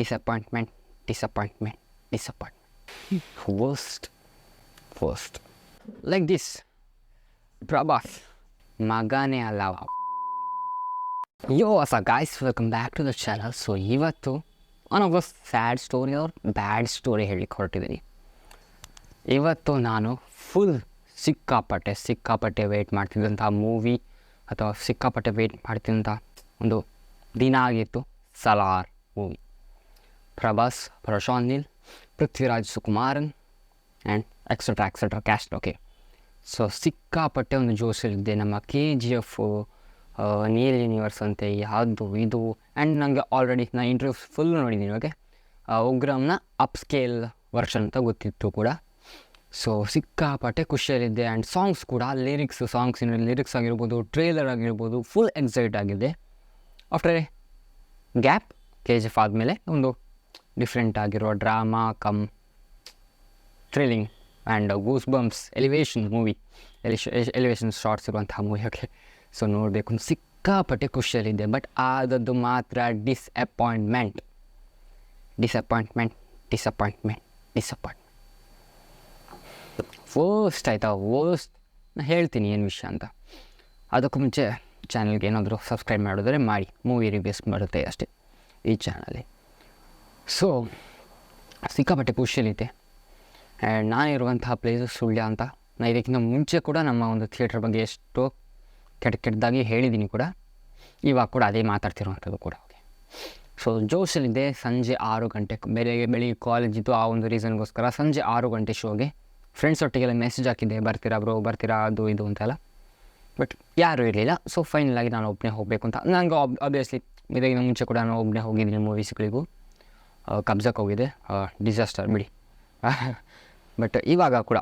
Disappointment disappointment disappointment first like this Prabhas ಮಗನೇ ಅಲ್ಲವ. Yo ಅಸ guys, welcome back to the channel. So ಇವತ್ತು ನಾನೊಬ್ಬ ಸ್ಯಾಡ್ ಸ್ಟೋರಿ ಅವ್ರ ಬ್ಯಾಡ್ ಸ್ಟೋರಿ ಹೇಳಿಕ್ಕೆ ಹೊರಟಿದ್ದೀನಿ. ಇವತ್ತು ನಾನು ಫುಲ್ ಸಿಕ್ಕಾಪಟ್ಟೆ ವೆಯ್ಟ್ ಮಾಡ್ತಿದ್ದಂಥ ಮೂವಿ ಅಥವಾ ಸಿಕ್ಕಾಪಟ್ಟೆ ವೆಯ್ಟ್ ಮಾಡ್ತಿದ್ದಂಥ ಒಂದು ದಿನ ಆಗಿತ್ತು. Salaar movie. Prabhas, Prashanth Neel, Prithviraj Sukumaran and etcetera cast. Okay, so ಸಿಕ್ಕಾಪಟ್ಟೆ ಒಂದು ಜೋಶಲ್ಲಿದ್ದೆ. ನಮ್ಮ KGF, ನೀಲ್ ಯೂನಿವರ್ಸ್ ಅಂತೆ, ಯಾವುದು ಇದು. ಆ್ಯಂಡ್ ನನಗೆ ಆಲ್ರೆಡಿ ನಾನು ಇಂಟರ್ವ್ಯೂಸ್ ಫುಲ್ ನೋಡಿದ್ದೀನಿ. ಓಕೆ, ಉಗ್ರಮ್ನ ಅಪ್ಸ್ಕೇಲ್ ವರ್ಷನ್ ಅಂತ ಗೊತ್ತಿತ್ತು ಕೂಡ. ಸೊ ಸಿಕ್ಕಾಪಟ್ಟೆ ಖುಷಿಯಲ್ಲಿದ್ದೆ. ಆ್ಯಂಡ್ ಸಾಂಗ್ಸ್ ಕೂಡ, ಸಾಂಗ್ಸಿನ ಲಿರಿಕ್ಸ್ ಆಗಿರ್ಬೋದು, ಟ್ರೇಲರ್ ಆಗಿರ್ಬೋದು, ಫುಲ್ ಎಕ್ಸೈಟ್ ಆಗಿದೆ. ಆಫ್ಟರ್ ಎ ಗ್ಯಾಪ್ KGF ಆದಮೇಲೆ ಒಂದು ಡಿಫ್ರೆಂಟ್ ಆಗಿರೋ drama come thrilling and goose bumps elevation movie, elevation shorts ಇರುವಂಥ ಮೂವಿ. ಓಕೆ, ಸೊ ನೋಡಬೇಕು ಅಂತ ಸಿಕ್ಕಾಪಟ್ಟೆ ಖುಷಿಯಲ್ಲಿದ್ದೆ. ಬಟ್ ಆದದ್ದು ಮಾತ್ರ ಡಿಸಪಾಯಿಂಟ್ಮೆಂಟ್. ವರ್ಸ್ಟ್ ಆಯಿತಾ? ನಾನು ಹೇಳ್ತೀನಿ ಏನು ವಿಷಯ ಅಂತ. ಅದಕ್ಕೂ ಮುಂಚೆ ಚಾನಲ್ಗೆ ಏನಾದರೂ ಸಬ್ಸ್ಕ್ರೈಬ್ ಮಾಡಿದ್ರೆ ಮಾಡಿ. ಮೂವಿ ರಿವ್ಯೂಸ್ ಬರುತ್ತೆ ಅಷ್ಟೇ ಈ ಚಾನಲ್ಲಿ. ಸೊ ಸಿಕ್ಕಾಪಟ್ಟೆ ಖುಷಿಯಲ್ಲಿದ್ದೆ. ಆ್ಯಂಡ್ ನಾನಿರುವಂತಹ ಪ್ಲೇಸು ಸುಳ್ಯ ಅಂತ. ನಾನು ಇದಕ್ಕಿಂತ ಮುಂಚೆ ಕೂಡ ನಮ್ಮ ಒಂದು ಥಿಯೇಟ್ರ್ ಬಗ್ಗೆ ಎಷ್ಟೋ ಕೆಟ್ಟದಾಗಿ ಹೇಳಿದ್ದೀನಿ ಕೂಡ. ಇವಾಗ ಕೂಡ ಅದೇ ಮಾತಾಡ್ತಿರುವಂಥದ್ದು ಕೂಡ. ಓಕೆ, ಸೊ ಜೋಶಲ್ಲಿದ್ದೆ. ಸಂಜೆ 6 ಗಂಟೆ, ಬೆಳಿಗ್ಗೆ ಕಾಲೇಜ್ ಇತ್ತು. ಆ ಒಂದು ರೀಸನ್ಗೋಸ್ಕರ ಸಂಜೆ 6 ಗಂಟೆ ಶೋಗೆ ಫ್ರೆಂಡ್ಸ್ ಒಟ್ಟಿಗೆಲ್ಲ ಮೆಸೇಜ್ ಹಾಕಿದ್ದೆ, ಬರ್ತೀರಾ ಬ್ರೋ, ಬರ್ತೀರಾ, ಅದು ಇದು ಅಂತೆಲ್ಲ. ಬಟ್ ಯಾರೂ ಇರಲಿಲ್ಲ. ಸೊ ಫೈನಲಾಗಿ ನಾನು ಒಬ್ಬನೇ ಹೋಗಬೇಕು ಅಂತ. ನನಗೆ ಆಬ್ವಿಯಸ್ಲಿ ಇದಕ್ಕಿಂತ ಮುಂಚೆ ಕೂಡ ನಾನು ಒಬ್ಬನೇ ಹೋಗಿದ್ದೀನಿ ಮೂವೀಸ್ಗಳಿಗೂ. ಕಬ್ಜಕ್ಕೆ ಹೋಗಿದ್ದೆ, ಡಿಸಾಸ್ಟರ್ ಬಿಡಿ. ಬಟ್ ಇವಾಗ ಕೂಡ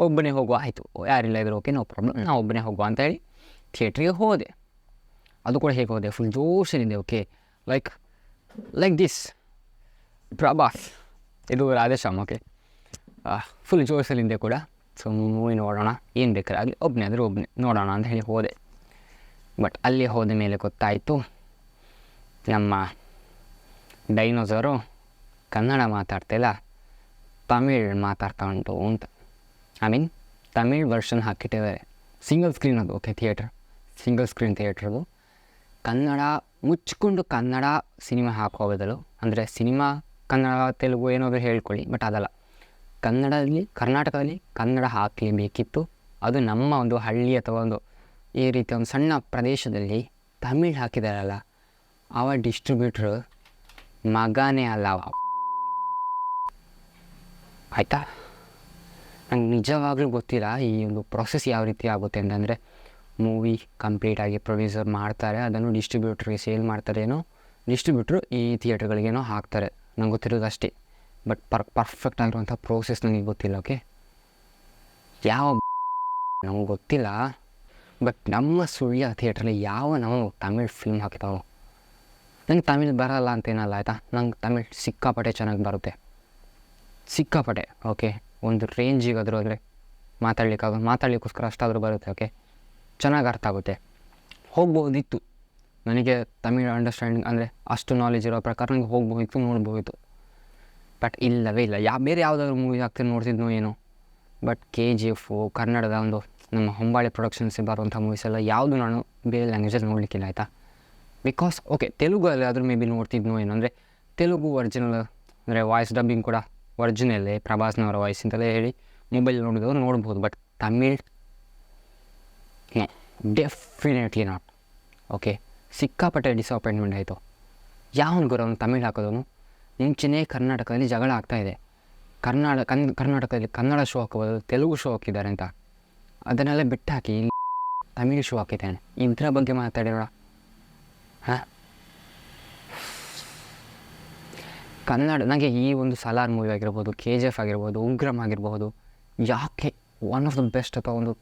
ಒಬ್ಬನೇ ಹೋಗುವ, ಆಯಿತು ಯಾರಿಲ್ಲ ಇದ್ರು, ಓಕೆ ನೋ ಪ್ರಾಬ್ಲಮ್, ನಾನು ಒಬ್ಬನೇ ಹೋಗುವ ಅಂತ ಹೇಳಿ ಥಿಯೇಟ್ರಿಗೆ ಹೋದೆ. ಅದು ಕೂಡ ಹೇಗೆ ಹೋದೆ, ಫುಲ್ ಜೋಶಲ್ಲಿದೆ. ಓಕೆ, ಲೈಕ್ ದಿಸ್ ಪ್ರಭಾಸ್, ಇದು ರಾಧೇಶ್ಯಾಮ್. ಓಕೆ, ಫುಲ್ ಜೋಶಲ್ಲಿದ್ದೆ ಕೂಡ. ಸೊ ಮೂವಿ ನೋಡೋಣ, ಏನು ಬೇಕಾಗಲಿ, ಒಬ್ಬನೇ ನೋಡೋಣ ಅಂತ ಹೇಳಿ ಹೋದೆ. ಬಟ್ ಅಲ್ಲಿ ಹೋದ ಮೇಲೆ ಗೊತ್ತಾಯಿತು, ನಮ್ಮ ಡೈನೋಸರು ಕನ್ನಡ ಮಾತಾಡ್ತಿಲ್ಲ, ತಮಿಳ್ ಮಾತಾಡ್ತಾ ಉಂಟು ಅಂತ. ತಮಿಳ್ ವರ್ಷನ್ ಹಾಕಿಟ್ಟಿದ್ದಾರೆ. ಸಿಂಗಲ್ ಸ್ಕ್ರೀನ್ ಅದು. ಓಕೆ, ಸಿಂಗಲ್ ಸ್ಕ್ರೀನ್ ಥಿಯೇಟ್ರದು. ಕನ್ನಡ ಮುಚ್ಕೊಂಡು ಕನ್ನಡ ಸಿನಿಮಾ ಹಾಕೋ ಬದಲು, ಅಂದರೆ ಸಿನಿಮಾ ಕನ್ನಡ ತೆಲುಗು ಏನಾದರೂ ಹೇಳ್ಕೊಳ್ಳಿ, ಬಟ್ ಅದಲ್ಲ, ಕರ್ನಾಟಕದಲ್ಲಿ ಕನ್ನಡ ಹಾಕಲೇಬೇಕಿತ್ತು. ಅದು ನಮ್ಮ ಒಂದು ಹಳ್ಳಿ ಅಥವಾ ಒಂದು ಈ ರೀತಿಯ ಒಂದು ಸಣ್ಣ ಪ್ರದೇಶದಲ್ಲಿ ತಮಿಳ್ ಹಾಕಿದಾರಲ್ಲ, ಅವ ಡಿಸ್ಟ್ರಿಬ್ಯೂಟ್ರು ಮಗನೇ ಅಲ್ಲವ. ಆಯಿತಾ, ನಂಗೆ ನಿಜವಾಗ್ಲೂ ಗೊತ್ತಿಲ್ಲ ಈ ಒಂದು ಪ್ರೊಸೆಸ್ ಯಾವ ರೀತಿ ಆಗುತ್ತೆ ಅಂತಂದರೆ, ಮೂವಿ ಕಂಪ್ಲೀಟಾಗಿ ಪ್ರೊಡ್ಯೂಸರ್ ಮಾಡ್ತಾರೆ, ಅದನ್ನು ಡಿಸ್ಟ್ರಿಬ್ಯೂಟ್ರಿಗೆ ಸೇಲ್ ಮಾಡ್ತಾರೇನೋ, ಡಿಸ್ಟ್ರಿಬ್ಯೂಟ್ರು ಈ ಥಿಯೇಟ್ರ್ಗಳಿಗೇನೋ ಹಾಕ್ತಾರೆ. ನಂಗೆ ಗೊತ್ತಿರೋದು ಅಷ್ಟೇ. ಬಟ್ ಪರ್ಫೆಕ್ಟ್ ಆಗಿರುವಂಥ ಪ್ರೋಸೆಸ್ ನನಗೆ ಗೊತ್ತಿಲ್ಲ. ಓಕೆ, ನಮಗೆ ಗೊತ್ತಿಲ್ಲ. ಬಟ್ ನಮ್ಮ ಸುಳ್ಯ ಥಿಯೇಟ್ರಲ್ಲಿ ನಾವು ತಮಿಳ್ ಫಿಲ್ಮ್ ಹಾಕ್ತಾವೋ, ನಂಗೆ ತಮಿಳ್ ಬರೋಲ್ಲ ಅಂತೇನಲ್ಲ, ಆಯಿತಾ. ನಂಗೆ ತಮಿಳ್ ಸಿಕ್ಕಾಪಟ್ಟೆ ಚೆನ್ನಾಗಿ ಬರುತ್ತೆ, ಸಿಕ್ಕಾಪಟ್ಟೆ. ಓಕೆ, ಒಂದು ರೇಂಜಿಗಾದರೂ ಅಂದರೆ ಮಾತಾಡಲಿಕ್ಕೋಸ್ಕರ ಅಷ್ಟಾದರೂ ಬರುತ್ತೆ. ಓಕೆ, ಚೆನ್ನಾಗಿ ಅರ್ಥ ಆಗುತ್ತೆ. ಹೋಗ್ಬೋದಿತ್ತು ನನಗೆ ತಮಿಳ್ ಅಂಡರ್ಸ್ಟ್ಯಾಂಡಿಂಗ್, ಅಂದರೆ ಅಷ್ಟು ನಾಲೆಜ್ ಇರೋ ಪ್ರಕಾರ ನನಗೆ ಹೋಗ್ಬೋದಿತ್ತು, ನೋಡ್ಬೋದಿತ್ತು. ಬಟ್ ಇಲ್ಲವೇ ಇಲ್ಲ. ಬೇರೆ ಯಾವುದಾದ್ರು ಮೂವಿ ಆಗ್ತೀನಿ ನೋಡ್ತಿದ್ನೋ ಏನೋ. ಬಟ್ KGF, ಕನ್ನಡದ ಒಂದು ನಮ್ಮ ಹೊಂಬಾಳೆ ಪ್ರೊಡಕ್ಷನ್ಸ್ ಬರುವಂಥ ಮೂವೀಸ್ ಎಲ್ಲ ಯಾವುದು ನಾನು ಬೇರೆ ಲ್ಯಾಂಗ್ವೇಜಲ್ಲಿ ನೋಡಲಿಕ್ಕಿಲ್ಲ, ಆಯಿತಾ. ಬಿಕಾಸ್ ಓಕೆ, ತೆಲುಗಲ್ಲಿ ಆದರೂ ಮೇ ಬಿ ನೋಡ್ತಿದ್ನೋ ಏನೋ, ಅಂದರೆ ತೆಲುಗು ಒರಿಜಿನಲ್, ಅಂದರೆ ವಾಯ್ಸ್ ಡಬ್ಬಿಂಗ್ ಕೂಡ ಒರಿಜಿನಲ್ಲೇ ಪ್ರಭಾಸ್ನವರ ವಾಯ್ಸ್ ಅಂತಲೇ ಹೇಳಿ ಮೊಬೈಲ್ ನೋಡಿದವರು ನೋಡ್ಬೋದು. But Tamil no, definitely not. Okay, ಸಿಕ್ಕಾಪಟ್ಟೆ ಡಿಸಪಾಯಿಂಟ್ಮೆಂಟ್ ಆಯಿತು. ಯಾವನು ಗುರು ಅವನು ತಮಿಳ್ ಹಾಕೋದವನು? ಮುಂಚೆನೇ ಕರ್ನಾಟಕದಲ್ಲಿ ಜಗಳ ಆಗ್ತಾಯಿದೆ. ಕರ್ನಾಟಕದಲ್ಲಿ ಕನ್ನಡ ಶೋ ಹಾಕೋಬೋದು, ತೆಲುಗು ಶೋ ಹಾಕಿದ್ದಾರೆ ಅಂತ. ಅದನ್ನೆಲ್ಲ ಬಿಟ್ಟು ಹಾಕಿ ತಮಿಳ್ ಶೋ ಹಾಕಿದ್ದಾನೆ. ಇದರ ಬಗ್ಗೆ ಮಾತಾಡಿರೋಣ. ಕನ್ನಡ ನನಗೆ ಈ ಒಂದು ಸಲಾರ್ ಮೂವಿ ಆಗಿರ್ಬೋದು, KGF ಆಗಿರ್ಬೋದು, ಉಗ್ರಮ್ ಆಗಿರ್ಬೋದು, ಯಾಕೆ ಒನ್ ಆಫ್ ದ ಬೆಸ್ಟ್ ಅಥವಾ ಒಂದು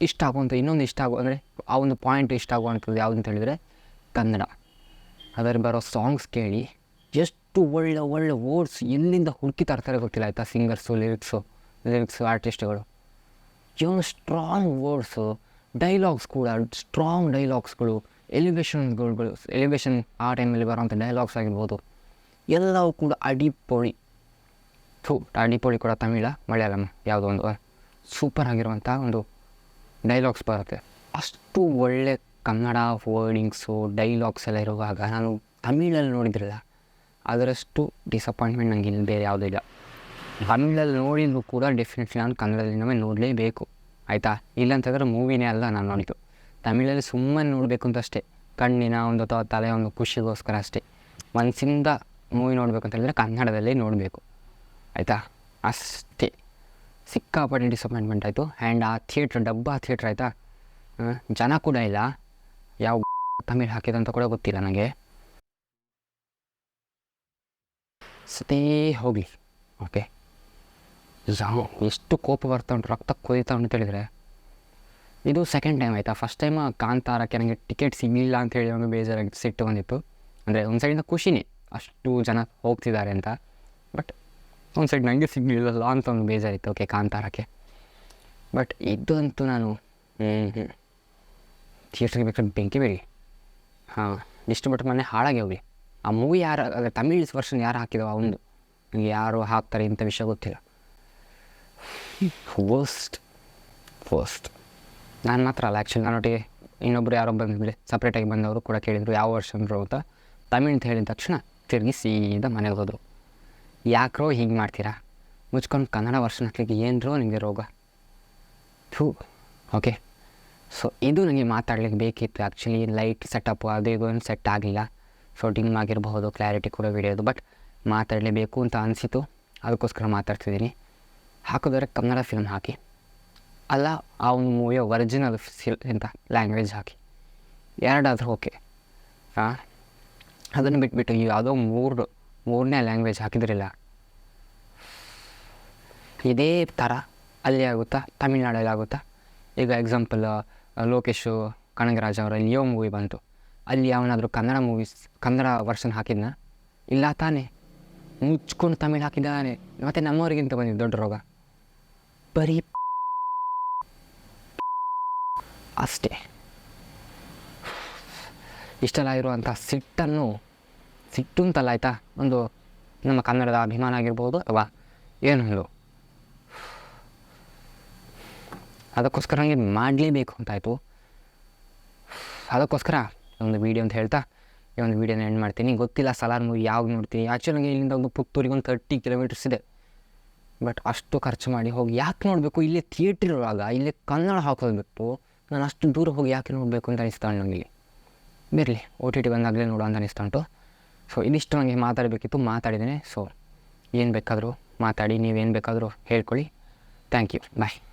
ಇಷ್ಟ ಆಗುವಂಥ, ಇನ್ನೊಂದು ಇಷ್ಟ ಆಗೋ ಅಂದರೆ ಆ ಒಂದು ಪಾಯಿಂಟ್ ಇಷ್ಟ ಆಗುವಂಥದ್ದು ಯಾವುದು ಅಂತ ಹೇಳಿದರೆ ಕನ್ನಡ. ಅದರಲ್ಲಿ ಬರೋ ಸಾಂಗ್ಸ್ ಕೇಳಿ ಎಷ್ಟು ಒಳ್ಳೆ ವರ್ಡ್ಸ್ ಎಲ್ಲಿಂದ ಹುಡುಕಿ ತರ್ತಾರೆ ಗೊತ್ತಿಲ್ಲ, ಆಯಿತಾ. ಸಿಂಗರ್ಸು, ಲಿರಿಕ್ಸು ಆರ್ಟಿಸ್ಟ್ಗಳು ಏನು ಸ್ಟ್ರಾಂಗ್ ವರ್ಡ್ಸು, ಡೈಲಾಗ್ಸ್ ಕೂಡ ಸ್ಟ್ರಾಂಗ್ ಡೈಲಾಗ್ಸ್ಗಳು, ಎಲಿವೇಷನ್ ಆ ಟೈಮಲ್ಲಿ ಬರೋವಂಥ ಡೈಲಾಗ್ಸ್ ಆಗಿರ್ಬೋದು, ಎಲ್ಲವೂ ಕೂಡ ಅಡಿಪೊಳಿ. ಅಡಿಪೊಳಿ ಕೂಡ ತಮಿಳ ಮಲಯಾಳಂ ಯಾವುದೋ ಒಂದು ಸೂಪರ್ ಆಗಿರುವಂಥ ಒಂದು ಡೈಲಾಗ್ಸ್ ಬರುತ್ತೆ. ಅಷ್ಟು ಒಳ್ಳೆ ಕನ್ನಡ ವರ್ಡಿಂಗ್ಸು ಡೈಲಾಗ್ಸ್ ಎಲ್ಲ ಇರುವಾಗ ನಾನು ತಮಿಳಲ್ಲಿ ನೋಡಿದ್ರಲ್ಲ ಅದರಷ್ಟು ಡಿಸಪಾಯಿಂಟ್ಮೆಂಟ್ ನನಗೆ ಇಲ್ಲಿ ಬೇರೆ ಯಾವುದೂ ಇಲ್ಲ. ತಮಿಳಲ್ಲಿ ನೋಡಿದ್ರು ಕೂಡ ಡೆಫಿನೆಟ್ಲಿ ನಾನು ಕನ್ನಡದಲ್ಲಿ ನಮಗೆ ನೋಡಲೇಬೇಕು, ಆಯಿತಾ? ಇಲ್ಲಂತಂದ್ರೆ ಮೂವಿನೇ ಅಲ್ಲ ನಾನು ನೋಡಿದ್ದು. ತಮಿಳಲ್ಲಿ ಸುಮ್ಮನೆ ನೋಡಬೇಕು ಅಂತ ಅಷ್ಟೇ, ಕಣ್ಣಿನ ಒಂದು ತಲೆ ಒಂದು ಖುಷಿಗೋಸ್ಕರ ಅಷ್ಟೇ. ಮನಸ್ಸಿಂದ ಮೂವಿ ನೋಡಬೇಕು ಅಂತ ಹೇಳಿದ್ರೆ ಕನ್ನಡದಲ್ಲೇ ನೋಡಬೇಕು, ಆಯಿತಾ? ಅಷ್ಟೇ. ಸಿಕ್ಕಾಪಟ್ಟೆ ಡಿಸಪಾಯಿಂಟ್ಮೆಂಟ್ ಆಯಿತು. ಆ್ಯಂಡ್ ಆ ಡಬ್ಬ ಥಿಯೇಟ್ರ್ ಆಯಿತಾ, ಜನ ಕೂಡ ಇಲ್ಲ. ಯಾವ ತಮಿಳ್ ಹಾಕಿದಂತ ಕೂಡ ಗೊತ್ತಿಲ್ಲ ನನಗೆ. ಸತೇ ಹೋಗಲಿ. ಓಕೆ, ಎಷ್ಟು ಕೋಪ ಬರ್ತಾ ಉಂಟು, ರಕ್ತ ಕೊಯ್ತಾ ಉಂಟು ಅಂತ ಹೇಳಿದರೆ ಇದು ಸೆಕೆಂಡ್ ಟೈಮ್ ಆಯಿತಾ. ಫಸ್ಟ್ ಟೈಮ್ ಕಾಂತಾರಕ್ಕೆ ನನಗೆ ಟಿಕೆಟ್ ಸಿಗಲಿಲ್ಲ ಅಂತೇಳಿ ಒಂದು ಬೇಜಾರಾಗಿ ಸಿಟ್ಟು ಬಂದಿತ್ತು. ಅಂದರೆ ಒಂದು ಸೈಡಿಂದ ಖುಷಿನೇ ಅಷ್ಟು ಜನ ಹೋಗ್ತಿದ್ದಾರೆ ಅಂತ, ಬಟ್ ಒಂದು ಸೈಡ್ ನನಗೆ ಸಿಗಲಿಲ್ಲಲ್ಲ ಅಂತ ಒಂದು ಬೇಜಾರಿತ್ತು. ಓಕೆ, ಕಾಂತಾರಕ್ಕೆ. ಬಟ್ ಇದು ಅಂತೂ ನಾನು ಥಿಯೇಟ್ರಿಗೆ ಬೇಕಾದ್ರೆ ಬೆಂಕಿ ಬೇಡಿ. ಡಿಸ್ಟ್ರಿಬ್ಯೂಟರ್ ಮನೆ ಹಾಳಾಗಿ ಹೋಗಲಿ. ಆ ಮೂವಿ ಯಾರು ತಮಿಳ್ ವರ್ಷನ್ ಯಾರು ಹಾಕಿದವ ಒಂದು ನನಗೆ ಯಾರು ಹಾಕ್ತಾರೆ ಇಂಥ ವಿಷಯ ಗೊತ್ತಿಲ್ಲ. ಫಸ್ಟ್ ನಾನು ಮಾತ್ರ ಅಲ್ಲ, ಆ್ಯಕ್ಚುಲಿ ನನ್ನೊಟ್ಟಿಗೆ ಇನ್ನೊಬ್ಬರು ಯಾರೋ ಬಂದಿದ್ದರೆ ಸಪ್ರೇಟಾಗಿ ಬಂದವರು ಕೂಡ ಕೇಳಿದರು ಯಾವ ವರ್ಷನ್ರು ಅಂತ. ತಮಿಳ್ ಅಂತ ಹೇಳಿದ ತಕ್ಷಣ ತಿರುಗಿ ಸೀದಾ ಮನೆಗೆ ಹೋದರು. ಯಾಕ್ರೋ ಹೀಗೆ ಮಾಡ್ತೀರಾ, ಮುಚ್ಕೊಂಡು ಕನ್ನಡ ವರ್ಷನ್ ಹಾಕ್ಲಿಕ್ಕೆ ಏನರೋ ನಿಮಗೆ ರೋಗ. ಓಕೆ, ಸೊ ಇದು ನನಗೆ ಮಾತಾಡ್ಲಿಕ್ಕೆ ಬೇಕಿತ್ತು. ಆ್ಯಕ್ಚುಲಿ ಲೈಟ್ ಸೆಟಪ್ಪು ಅದು ಇದು ಏನು ಸೆಟ್ ಆಗಲಿಲ್ಲ. ಸೊ ಡಿಮ್ ಆಗಿರಬಹುದು, ಕ್ಲಾರಿಟಿ ಕೂಡ ವಿಡಿಯೋದು, ಬಟ್ ಮಾತಾಡಲೇಬೇಕು ಅಂತ ಅನಿಸಿತು, ಅದಕ್ಕೋಸ್ಕರ ಮಾತಾಡ್ತಿದ್ದೀನಿ. ಹಾಕಿದ್ರೆ ಕನ್ನಡ ಫಿಲ್ಮ್ ಹಾಕಿ, ಅಲ್ಲ ಆ ಒಂದು ಮೂವಿಯ ಒರಿಜಿನಲ್ ಎಂಥ ಲ್ಯಾಂಗ್ವೇಜ್ ಹಾಕಿ, ಎರಡಾದರೂ ಓಕೆ. ಅದನ್ನು ಬಿಟ್ಬಿಟ್ಟು ಯಾವುದೋ ಮೂರನೇ ಲ್ಯಾಂಗ್ವೇಜ್ ಹಾಕಿದ್ರಿಲ್ಲ. ಇದೇ ಥರ ಅಲ್ಲಿ ಆಗುತ್ತಾ, ತಮಿಳ್ನಾಡಲ್ಲಿ ಆಗುತ್ತಾ? ಈಗ ಎಕ್ಸಾಂಪಲ್ ಲೋಕೇಶು ಕನಗರಾಜ್ ಅವರ ಲಿಯೋ ಮೂವಿ ಬಂತು, ಅಲ್ಲಿ ಅವನಾದರೂ ಕನ್ನಡ ವರ್ಷನ್ ಹಾಕಿದ್ನ? ಇಲ್ಲ ತಾನೇ, ಮುಚ್ಕೊಂಡು ತಮಿಳ್ ಹಾಕಿದ್ದಾನೆ. ಮತ್ತು ನಮ್ಮವರಿಗಿಂತ ಬಂದಿದ್ದು ದೊಡ್ಡ ರೋಗ ಬರೀ ಅಷ್ಟೇ. ಇಷ್ಟೆಲ್ಲ ಇರುವಂಥ ಸಿಟ್ಟು ಅಂತಲ್ಲ ಆಯಿತಾ, ಒಂದು ನಮ್ಮ ಕನ್ನಡದ ಅಭಿಮಾನ ಆಗಿರ್ಬೋದು ಅಥವಾ ಏನೊಂದು, ಅದಕ್ಕೋಸ್ಕರ ನನಗೆ ಮಾಡಲೇಬೇಕು ಅಂತಾಯಿತು. ಅದಕ್ಕೋಸ್ಕರ ಒಂದು ವೀಡಿಯೋ ಅಂತ ಹೇಳ್ತಾ ಈ ಒಂದು ವೀಡಿಯೋನ ಎಂಡ್ ಮಾಡ್ತೀನಿ. ಗೊತ್ತಿಲ್ಲ ಸಲಾರ್ ಮೂವಿ ಯಾವಾಗ ನೋಡ್ತೀನಿ. ಆ್ಯಕ್ಚುಲಿ ನನಗೆ ಇಲ್ಲಿಂದ ಒಂದು ಪುತ್ತೂರಿಗೆ ಒಂದು 30 ಕಿಲೋಮೀಟರ್ಸ್ ಇದೆ, ಬಟ್ ಅಷ್ಟು ಖರ್ಚು ಮಾಡಿ ಹೋಗಿ ಯಾಕೆ ನೋಡಬೇಕು? ಇಲ್ಲೇ ಥಿಯೇಟ್ರ್ ಇರುವಾಗ ಇಲ್ಲೇ ಕನ್ನಡ ಹಾಕೋದು ಬಿಟ್ಟು ನಾನು ಅಷ್ಟು ದೂರ ಹೋಗಿ ಯಾಕೆ ನೋಡಬೇಕು ಅಂತ ಅನಿಸ್ತಾ ಉಂಟು ನನಗೆ. ಬರಲಿ, OTT ಬಂದಾಗಲೇ ನೋಡೋ ಅಂತ ಅನಿಸ್ತಾ ಉಂಟು. ಸೊ ಇದಿಷ್ಟು ನನಗೆ ಮಾತಾಡಬೇಕಿತ್ತು, ಮಾತಾಡಿದ್ದೇನೆ. ಸೊ ಏನು ಬೇಕಾದರೂ ಮಾತಾಡಿ, ನೀವೇನು ಬೇಕಾದರೂ ಹೇಳ್ಕೊಳ್ಳಿ. Thank you, bye.